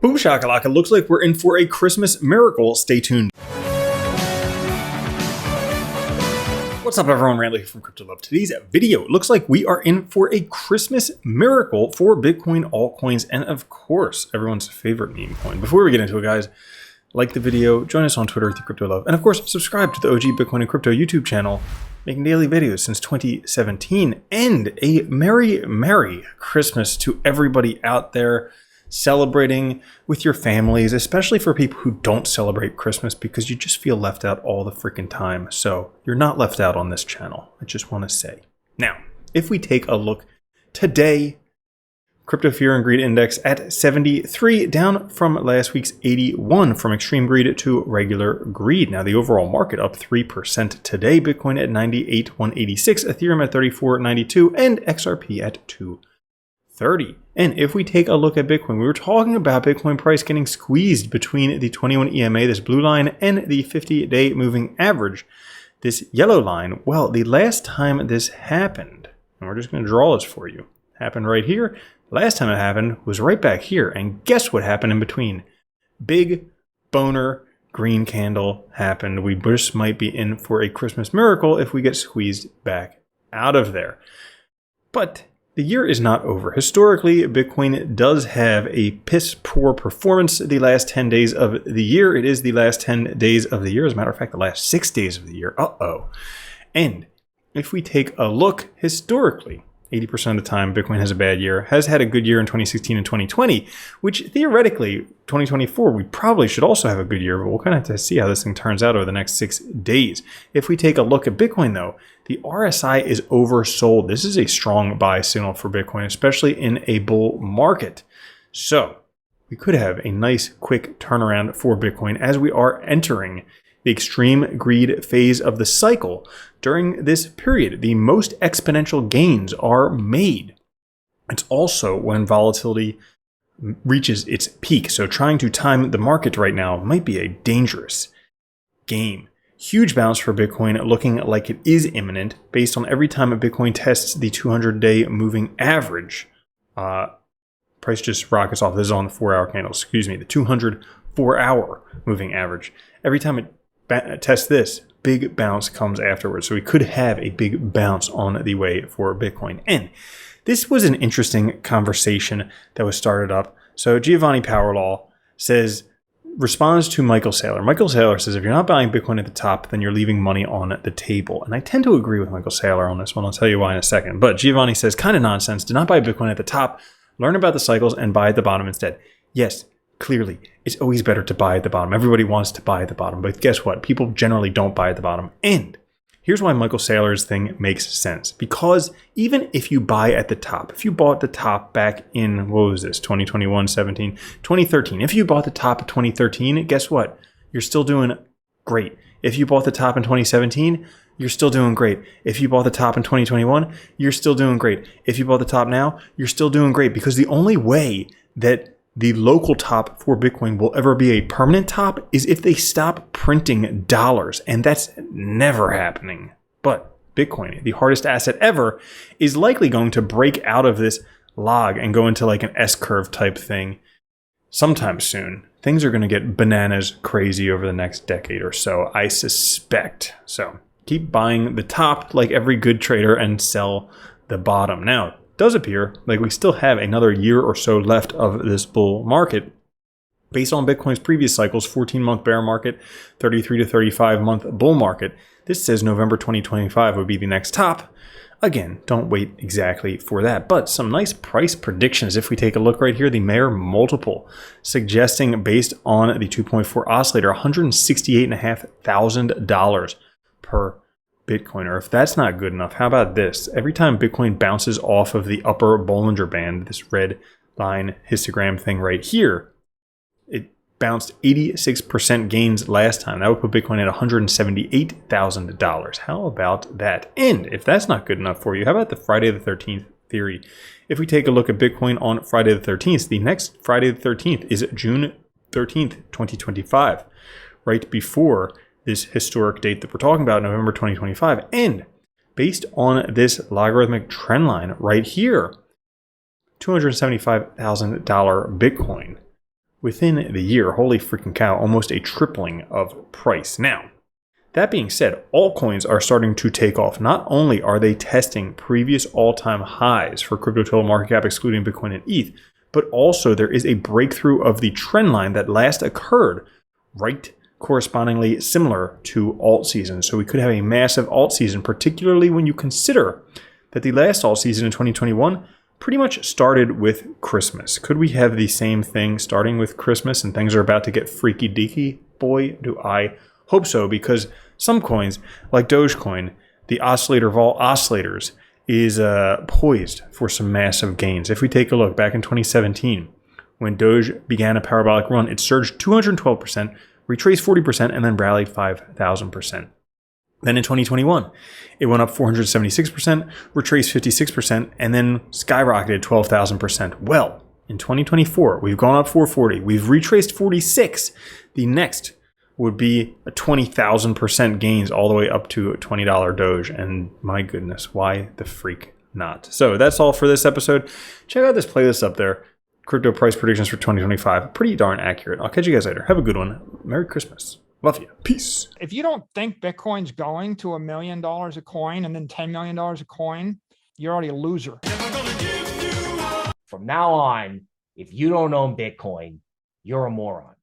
Boom shakalaka, looks like we're in for a Christmas miracle. Stay tuned. What's up everyone, Randall here from Crypto Love. Today's video looks like we are in for a Christmas miracle for Bitcoin, altcoins, and of course, everyone's favorite meme coin. Before we get into it guys, like the video, join us on Twitter at Crypto Love, and of course, subscribe to the OG Bitcoin and Crypto YouTube channel, making daily videos since 2017, and a Merry Christmas to everybody out there celebrating with your families, especially for people who don't celebrate Christmas because you just feel left out all the freaking time. So you're not left out on this channel, I just want to say. Now, if we take a look today, Crypto Fear and Greed Index at 73, down from last week's 81 from extreme greed to regular greed. Now the overall market up 3% today, Bitcoin at 98,186, Ethereum at 34.92, and XRP at 230. And if we take a look at Bitcoin, we were talking about Bitcoin price getting squeezed between the 21 EMA, this blue line, and the 50-day moving average, this yellow line. Well, the last time this happened, and we're just going to draw this for you, happened right here. Last time it happened was right back here. And guess what happened in between? Big boner green candle happened. We just might be in for a Christmas miracle if we get squeezed back out of there. But the year is not over. Historically, Bitcoin does have a piss-poor performance the last 10 days of the year. It is the last 10 days of the year. As a matter of fact, the last 6 days of the year. And if we take a look historically, 80% of the time, Bitcoin has a bad year, has had a good year in 2016 and 2020, which theoretically, 2024, we probably should also have a good year, but we'll kind of have to see how this thing turns out over the next 6 days. If we take a look at Bitcoin, though, the RSI is oversold. This is a strong buy signal for Bitcoin, especially in a bull market. So we could have a nice quick turnaround for Bitcoin as we are entering the extreme greed phase of the cycle. During this period, the most exponential gains are made. It's also when volatility reaches its peak. So trying to time the market right now might be a dangerous game. Huge bounce for Bitcoin, looking like it is imminent based on every time a Bitcoin tests the 200-day moving average. Price just rockets off. This is on the 4-hour candle, excuse me, the 204-hour moving average. Every time it test this, big bounce comes afterwards. So we could have a big bounce on the way for Bitcoin. And this was an interesting conversation that was started up. So Giovanni Powerlaw responds to Michael Saylor. Michael Saylor says, if you're not buying Bitcoin at the top, then you're leaving money on the table. And I tend to agree with Michael Saylor on this one. I'll tell you why in a second. But Giovanni says, kind of nonsense. Do not buy Bitcoin at the top. Learn about the cycles and buy at the bottom instead. Yes, clearly, it's always better to buy at the bottom. Everybody wants to buy at the bottom, but guess what? People generally don't buy at the bottom. And here's why Michael Saylor's thing makes sense. Because even if you buy at the top, if you bought the top back in, what was this, 2021, 17, 2013, if you bought the top of 2013, guess what? You're still doing great. If you bought the top in 2017, you're still doing great. If you bought the top in 2021, you're still doing great. If you bought the top now, you're still doing great. Because the only way that the local top for Bitcoin will ever be a permanent top is if they stop printing dollars, and that's never happening. But Bitcoin, the hardest asset ever, is likely going to break out of this log and go into like an S-curve type thing sometime soon. Things are going to get bananas crazy over the next decade or so, I suspect. So keep buying the top like every good trader and sell the bottom. Now, does appear like we still have another year or so left of this bull market. Based on Bitcoin's previous cycles, 14-month bear market, 33 to 35-month bull market, this says November 2025 would be the next top. Again, don't wait exactly for that, but some nice price predictions. If we take a look right here, the Mayer multiple suggesting based on the 2.4 oscillator, $168,500 per Bitcoin. Or if that's not good enough, how about this? Every time Bitcoin bounces off of the upper Bollinger Band, this red line histogram thing right here, it bounced 86% gains last time. That would put Bitcoin at $178,000. How about that? And if that's not good enough for you, how about the Friday the 13th theory? If we take a look at Bitcoin on Friday the 13th, the next Friday the 13th is June 13th, 2025, right before this historic date that we're talking about, November 2025. And based on this logarithmic trend line right here, $275,000 Bitcoin within the year. Holy freaking cow, almost a tripling of price. Now, that being said, altcoins are starting to take off. Not only are they testing previous all-time highs for crypto total market cap excluding Bitcoin and ETH, but also there is a breakthrough of the trend line that last occurred right correspondingly similar to Altseason. So we could have a massive Altseason, particularly when you consider that the last Altseason in 2021 pretty much started with Christmas. Could we have the same thing starting with Christmas and things are about to get freaky deaky? Boy, do I hope so, because some coins like Dogecoin, the oscillator of all oscillators, is poised for some massive gains. If we take a look back in 2017, when Doge began a parabolic run, it surged 212%, retraced 40%, and then rallied 5,000%. Then in 2021, it went up 476%, retraced 56%, and then skyrocketed 12,000%. Well, in 2024, we've gone up 440, we've retraced 46. The next would be a 20,000% gains all the way up to a $20 Doge. And my goodness, why the freak not? So that's all for this episode. Check out this playlist up there. Crypto price predictions for 2025. Pretty darn accurate. I'll catch you guys later. Have a good one. Merry Christmas. Love you. Peace. If you don't think Bitcoin's going to $1 million a coin and then $10 million a coin, you're already a loser. From now on, if you don't own Bitcoin, you're a moron.